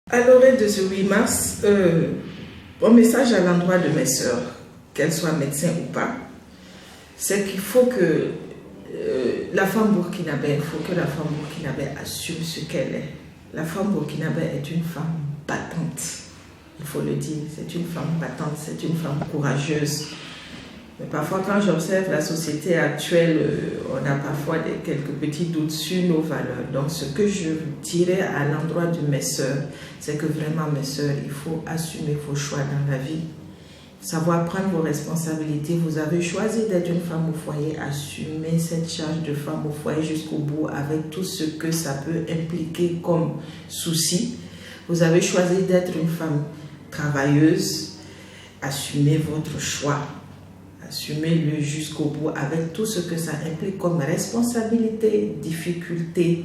À l'oreille de ce 8 mars, mon message à l'endroit de mes sœurs, qu'elles soient médecins ou pas, c'est qu'il faut que la femme burkinabé assume ce qu'elle est. La femme burkinabé est une femme battante, il faut le dire, c'est une femme battante, c'est une femme courageuse. Mais parfois, quand j'observe la société actuelle, on a parfois quelques petits doutes sur nos valeurs. Donc, ce que je dirais à l'endroit de mes sœurs, c'est que vraiment, mes sœurs, il faut assumer vos choix dans la vie. Savoir prendre vos responsabilités. Vous avez choisi d'être une femme au foyer, assumez cette charge de femme au foyer jusqu'au bout avec tout ce que ça peut impliquer comme souci. Vous avez choisi d'être une femme travailleuse, assumez votre choix. Assumez-le jusqu'au bout avec tout ce que ça implique comme responsabilité, difficulté.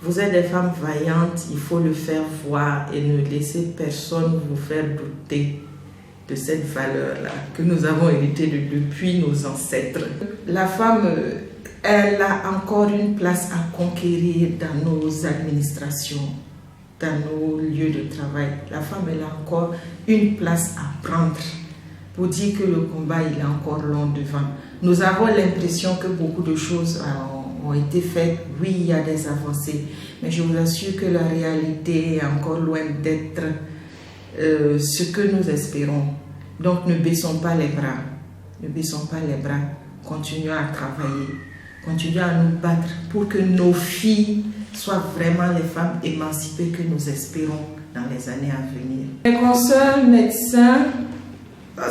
Vous êtes des femmes vaillantes, il faut le faire voir et ne laissez personne vous faire douter de cette valeur-là que nous avons héritée depuis nos ancêtres. La femme, elle a encore une place à conquérir dans nos administrations, dans nos lieux de travail. La femme, elle a encore une place à prendre. Pour dire que le combat il est encore long devant. Nous avons l'impression que beaucoup de choses ont été faites. Oui, il y a des avancées, mais je vous assure que la réalité est encore loin d'être ce que nous espérons. Donc ne baissons pas les bras. Ne baissons pas les bras. Continuons à travailler. Continuons à nous battre pour que nos filles soient vraiment les femmes émancipées que nous espérons dans les années à venir. Mes consoeurs médecins,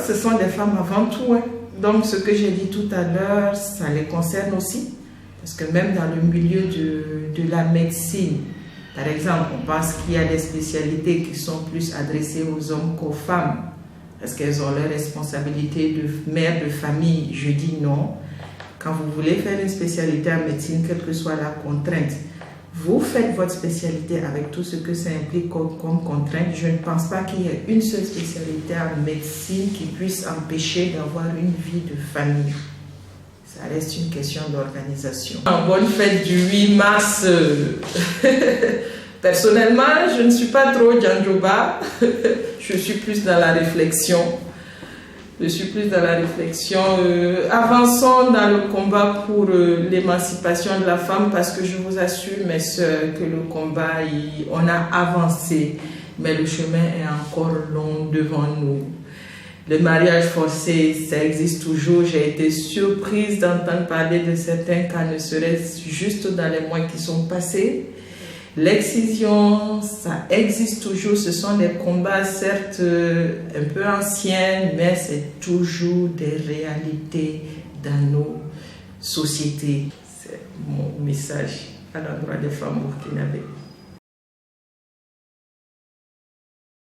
ce sont des femmes avant tout. Donc ce que j'ai dit tout à l'heure, ça les concerne aussi. Parce que même dans le milieu de la médecine, par exemple, on pense qu'il y a des spécialités qui sont plus adressées aux hommes qu'aux femmes. Parce qu'elles ont leurs responsabilités de mère de famille. Je dis non. Quand vous voulez faire une spécialité en médecine, quelle que soit la contrainte, vous faites votre spécialité avec tout ce que ça implique comme contrainte. Je ne pense pas qu'il y ait une seule spécialité en médecine qui puisse empêcher d'avoir une vie de famille. Ça reste une question d'organisation. En bonne fête du 8 mars, personnellement, je ne suis pas trop Djanjoba. Je suis plus dans la réflexion. Avançons dans le combat pour l'émancipation de la femme parce que je vous assure, mes sœurs, que le combat, on a avancé, mais le chemin est encore long devant nous. Le mariage forcé, ça existe toujours. J'ai été surprise d'entendre parler de certains cas, ne serait-ce juste dans les mois qui sont passés. L'excision, ça existe toujours. Ce sont des combats certes un peu anciens, mais c'est toujours des réalités dans nos sociétés. C'est mon message à l'endroit des femmes burkinabées.